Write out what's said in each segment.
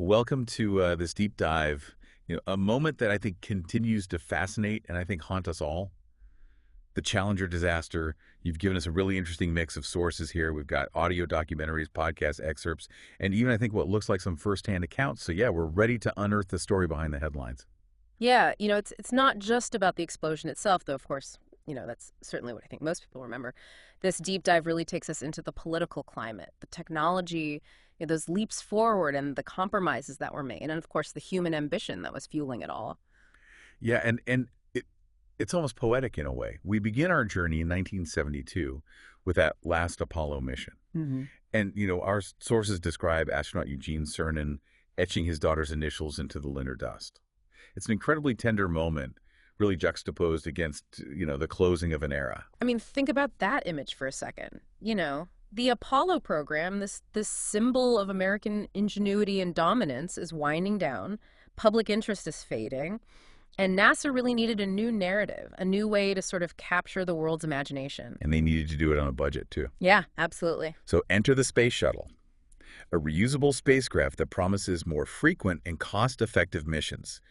Welcome to this deep dive. A moment that I think continues to fascinate and I think haunt us all. The Challenger disaster. You've given us a really interesting mix of sources here. We've got audio documentaries, podcast excerpts, and even I think what looks like some firsthand accounts. So yeah, we're ready to unearth the story behind the headlines. Yeah, it's not just about the explosion itself, though, of course, that's certainly what I think most people remember. This deep dive really takes us into the political climate, the technology, those leaps forward and the compromises that were made, and of course the human ambition that was fueling it all. Yeah, and it's almost poetic in a way. We begin our journey in 1972 with that last Apollo mission. Hmm. And, our sources describe astronaut Eugene Cernan etching his daughter's initials into the lunar dust. It's an incredibly tender moment, really juxtaposed against, the closing of an era. I mean, think about that image for a second. The Apollo program, this symbol of American ingenuity and dominance, is winding down. Public interest is fading. And NASA really needed a new narrative, a new way to sort of capture the world's imagination. And they needed to do it on a budget, too. Yeah, absolutely. So enter the space shuttle, a reusable spacecraft that promises more frequent and cost-effective missions.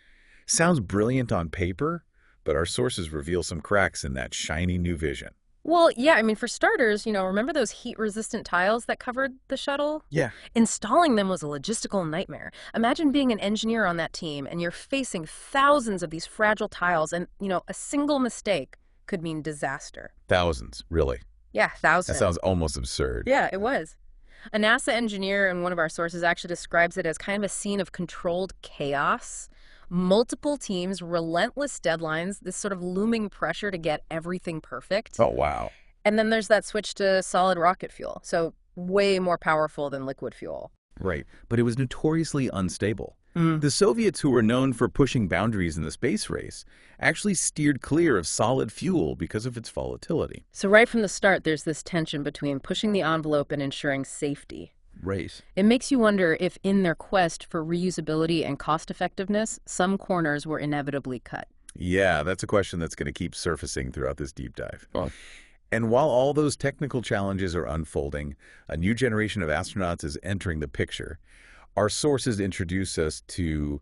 Sounds brilliant on paper, but our sources reveal some cracks in that shiny new vision. Well, yeah, I mean, for starters, remember those heat-resistant tiles that covered the shuttle? Yeah. Installing them was a logistical nightmare. Imagine being an engineer on that team and you're facing thousands of these fragile tiles and, a single mistake could mean disaster. Thousands, really. Yeah, That thousands. sounds almost absurd. Yeah, it was. A NASA engineer in one of our sources actually describes it as kind of a scene of controlled chaos. Multiple teams, relentless deadlines, this sort of looming pressure to get everything perfect. Oh, wow. And then there's that switch to solid rocket fuel, so way more powerful than liquid fuel. Right, but it was notoriously unstable. Mm. The Soviets, who were known for pushing boundaries in the space race, actually steered clear of solid fuel because of its volatility. So right from the start, there's this tension between pushing the envelope and ensuring safety. Right. It makes you wonder if in their quest for reusability and cost effectiveness, some corners were inevitably cut. Yeah, that's a question that's going to keep surfacing throughout this deep dive. And while all those technical challenges are unfolding, a new generation of astronauts is entering the picture. Our sources introduce us to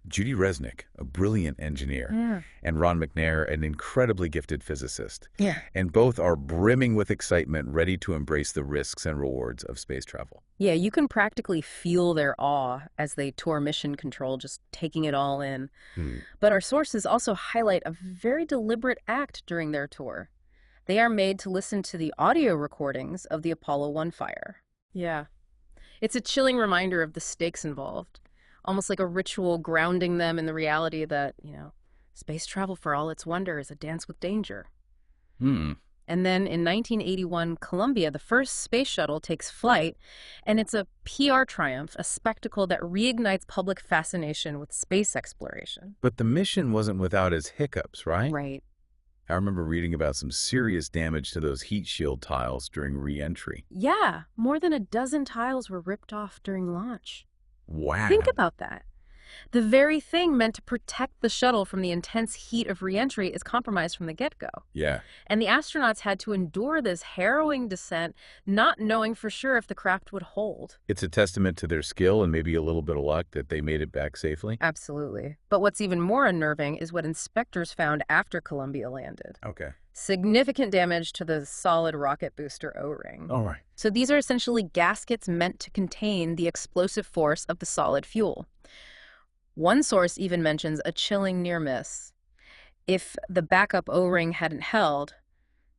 Judy Resnick, a brilliant engineer, Yeah. and Ron McNair, an incredibly gifted physicist. Yeah. And both are brimming with excitement, ready to embrace the risks and rewards of space travel. Yeah, you can practically feel their awe as they tour mission control, just taking it all in. But our sources also highlight a very deliberate act during their tour. They are made to listen to the audio recordings of the Apollo 1 fire. Yeah. It's a chilling reminder of the stakes involved, almost like a ritual grounding them in the reality that, space travel for all its wonder is a dance with danger. Hmm. And then in 1981, Columbia, the first space shuttle, takes flight, and it's a PR triumph, a spectacle that reignites public fascination with space exploration. But the mission wasn't without its hiccups, right? Right. I remember reading about some serious damage to those heat shield tiles during re-entry. Yeah, more than a dozen tiles were ripped off during launch. Wow. Think about that. The very thing meant to protect the shuttle from the intense heat of reentry is compromised from the get-go. Yeah. And the astronauts had to endure this harrowing descent, not knowing for sure if the craft would hold. It's a testament to their skill and maybe a little bit of luck that they made it back safely. Absolutely. But what's even more unnerving is what inspectors found after Columbia landed. Okay. Significant damage to the solid rocket booster O-ring. All right. So these are essentially gaskets meant to contain the explosive force of the solid fuel. One source even mentions a chilling near miss. If the backup O-ring hadn't held,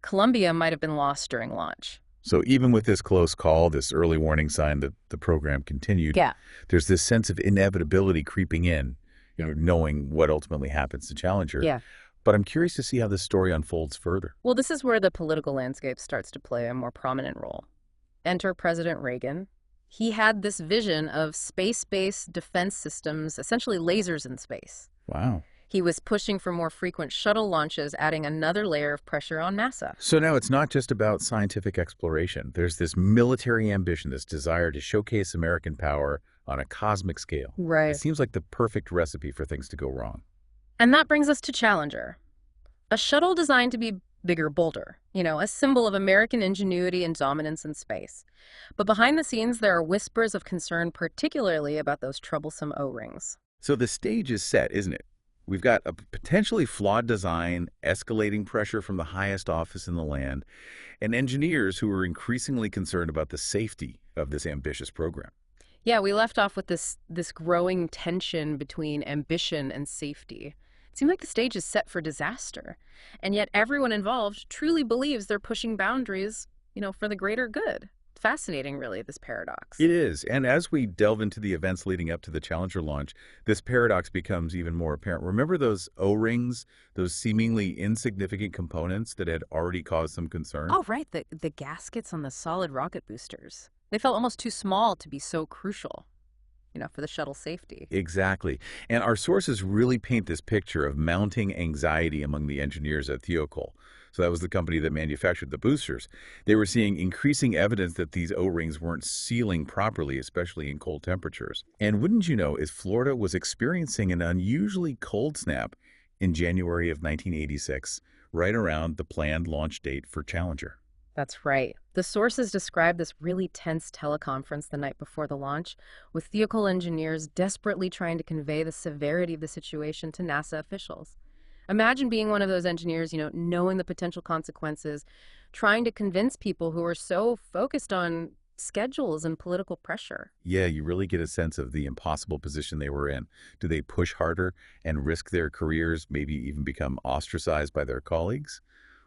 Columbia might have been lost during launch. So even with this close call, this early warning sign that the program continued, Yeah. there's this sense of inevitability creeping in, knowing what ultimately happens to Challenger. Yeah. But I'm curious to see how this story unfolds further. Well, this is where the political landscape starts to play a more prominent role. Enter President Reagan. He had this vision of space-based defense systems, essentially lasers in space. Wow. He was pushing for more frequent shuttle launches, adding another layer of pressure on NASA. So now it's not just about scientific exploration. There's this military ambition, this desire to showcase American power on a cosmic scale. Right. It seems like the perfect recipe for things to go wrong. And that brings us to Challenger, a shuttle designed to be bigger, bolder, a symbol of American ingenuity and dominance in space. But behind the scenes, there are whispers of concern, particularly about those troublesome O-rings. So the stage is set, isn't it? We've got a potentially flawed design, escalating pressure from the highest office in the land, and engineers who are increasingly concerned about the safety of this ambitious program. Yeah, we left off with this growing tension between ambition and safety. It seemed like the stage is set for disaster, and yet everyone involved truly believes they're pushing boundaries, for the greater good. Fascinating, really, this paradox. It is, and as we delve into the events leading up to the Challenger launch, this paradox becomes even more apparent. Remember those O-rings, those seemingly insignificant components that had already caused some concern? Oh, right, the gaskets on the solid rocket boosters. They felt almost too small to be so crucial, for the shuttle safety. Exactly. And our sources really paint this picture of mounting anxiety among the engineers at Thiokol. So that was the company that manufactured the boosters. They were seeing increasing evidence that these O-rings weren't sealing properly, especially in cold temperatures. And wouldn't you know, is Florida was experiencing an unusually cold snap in January of 1986, right around the planned launch date for Challenger. That's right. The sources describe this really tense teleconference the night before the launch, with Thiokol engineers desperately trying to convey the severity of the situation to NASA officials. Imagine being one of those engineers, knowing the potential consequences, trying to convince people who are so focused on schedules and political pressure. Yeah, you really get a sense of the impossible position they were in. Do they push harder and risk their careers, maybe even become ostracized by their colleagues?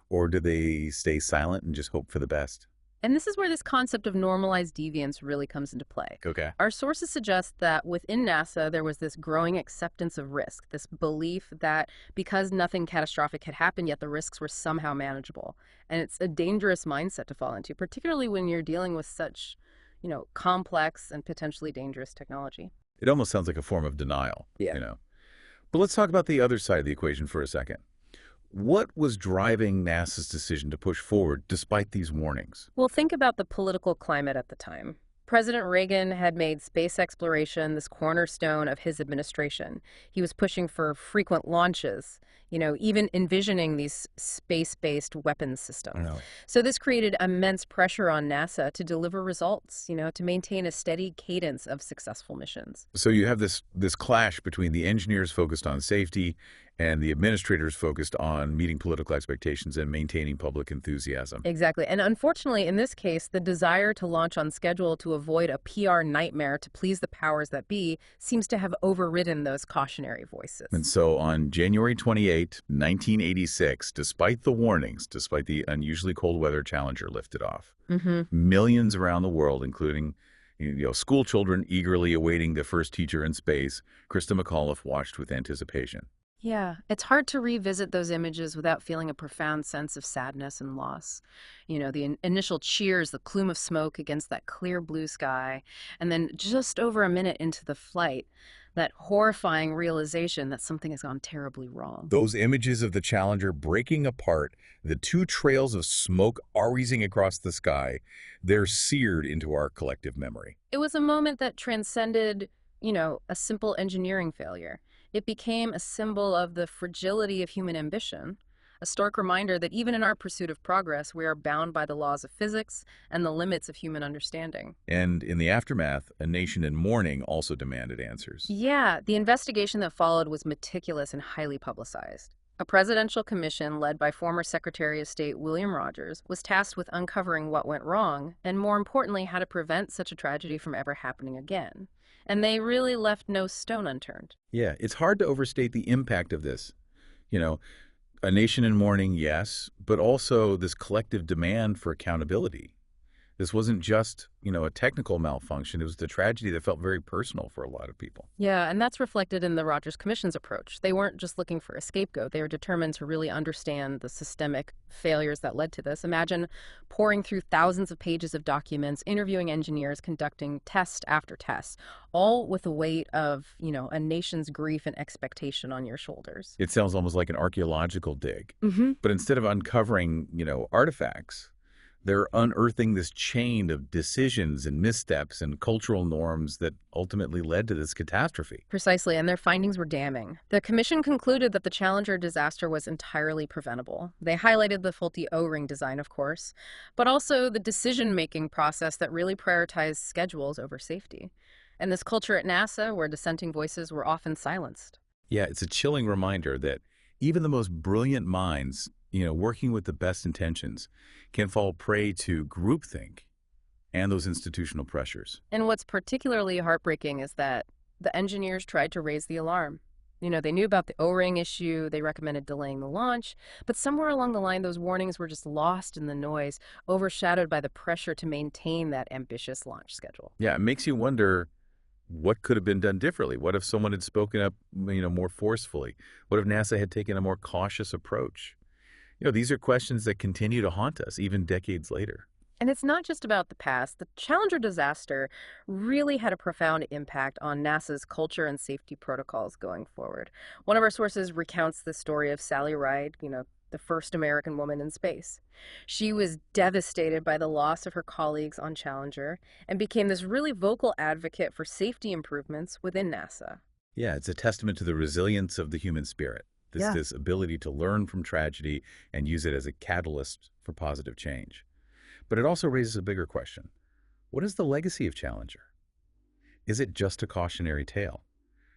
Or do they stay silent and just hope for the best? And this is where this concept of normalized deviance really comes into play. Okay. Our sources suggest that within NASA, there was this growing acceptance of risk, this belief that because nothing catastrophic had happened yet, the risks were somehow manageable. And it's a dangerous mindset to fall into, particularly when you're dealing with such, complex and potentially dangerous technology. It almost sounds like a form of denial, Yeah. But let's talk about the other side of the equation for a second. What was driving NASA's decision to push forward despite these warnings? Well, think about the political climate at the time. President Reagan had made space exploration this cornerstone of his administration. He was pushing for frequent launches, even envisioning these space-based weapons systems. Really? So this created immense pressure on NASA to deliver results, to maintain a steady cadence of successful missions. So you have this clash between the engineers focused on safety and the administrators focused on meeting political expectations and maintaining public enthusiasm. Exactly. And unfortunately, in this case, the desire to launch on schedule to avoid a PR nightmare to please the powers that be seems to have overridden those cautionary voices. And so on January 28, 1986, despite the warnings, despite the unusually cold weather, Challenger lifted off. Millions around the world, including school children eagerly awaiting the first teacher in space, Krista McAuliffe watched with anticipation. Yeah, it's hard to revisit those images without feeling a profound sense of sadness and loss. The initial cheers, the plume of smoke against that clear blue sky, and then just over a minute into the flight, that horrifying realization that something has gone terribly wrong. Those images of the Challenger breaking apart, the two trails of smoke wreathing across the sky, they're seared into our collective memory. It was a moment that transcended, a simple engineering failure. It became a symbol of the fragility of human ambition, a stark reminder that even in our pursuit of progress, we are bound by the laws of physics and the limits of human understanding. And in the aftermath, a nation in mourning also demanded answers. Yeah, the investigation that followed was meticulous and highly publicized. A presidential commission led by former Secretary of State William Rogers was tasked with uncovering what went wrong and, more importantly, how to prevent such a tragedy from ever happening again. And they really left no stone unturned. Yeah, it's hard to overstate the impact of this. A nation in mourning, yes, but also this collective demand for accountability. This wasn't just, a technical malfunction. It was the tragedy that felt very personal for a lot of people. Yeah, and that's reflected in the Rogers Commission's approach. They weren't just looking for a scapegoat. They were determined to really understand the systemic failures that led to this. Imagine pouring through thousands of pages of documents, interviewing engineers, conducting test after test, all with the weight of, a nation's grief and expectation on your shoulders. It sounds almost like an archaeological dig. But instead of uncovering, artifacts, They're unearthing this chain of decisions and missteps and cultural norms that ultimately led to this catastrophe. Precisely, and their findings were damning. The commission concluded that the Challenger disaster was entirely preventable. They highlighted the faulty O-ring design, of course, but also the decision-making process that really prioritized schedules over safety. And this culture at NASA, where dissenting voices were often silenced. Yeah, it's a chilling reminder that even the most brilliant minds, working with the best intentions, can fall prey to groupthink and those institutional pressures. And what's particularly heartbreaking is that the engineers tried to raise the alarm. They knew about the O-ring issue, they recommended delaying the launch, but somewhere along the line, those warnings were just lost in the noise, overshadowed by the pressure to maintain that ambitious launch schedule. Yeah, it makes you wonder what could have been done differently. What if someone had spoken up, more forcefully? What if NASA had taken a more cautious approach? These are questions that continue to haunt us even decades later. And it's not just about the past. The Challenger disaster really had a profound impact on NASA's culture and safety protocols going forward. One of our sources recounts the story of Sally Ride, the first American woman in space. She was devastated by the loss of her colleagues on Challenger and became this really vocal advocate for safety improvements within NASA. Yeah, it's a testament to the resilience of the human spirit. Yeah. This ability to learn from tragedy and use it as a catalyst for positive change. But it also raises a bigger question. What is the legacy of Challenger? Is it just a cautionary tale?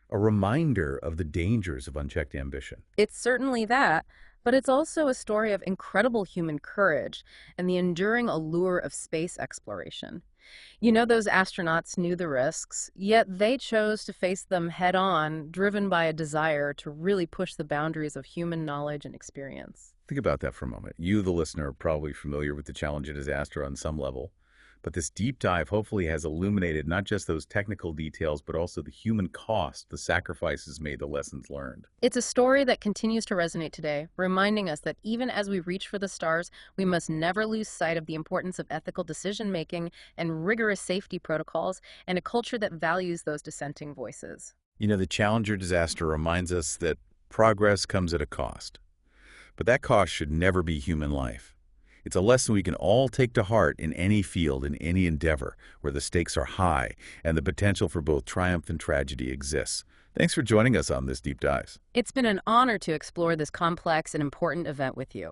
A reminder of the dangers of unchecked ambition? It's certainly that, but it's also a story of incredible human courage and the enduring allure of space exploration. Those astronauts knew the risks, yet they chose to face them head on, driven by a desire to really push the boundaries of human knowledge and experience. Think about that for a moment. You, the listener, are probably familiar with the Challenger disaster on some level, but this deep dive hopefully has illuminated not just those technical details, but also the human cost, the sacrifices made, the lessons learned. It's a story that continues to resonate today, reminding us that even as we reach for the stars, we must never lose sight of the importance of ethical decision-making and rigorous safety protocols and a culture that values those dissenting voices. The Challenger disaster reminds us that progress comes at a cost, but that cost should never be human life. It's a lesson we can all take to heart in any field, in any endeavor, where the stakes are high and the potential for both triumph and tragedy exists. Thanks for joining us on this Deep Dive. It's been an honor to explore this complex and important event with you.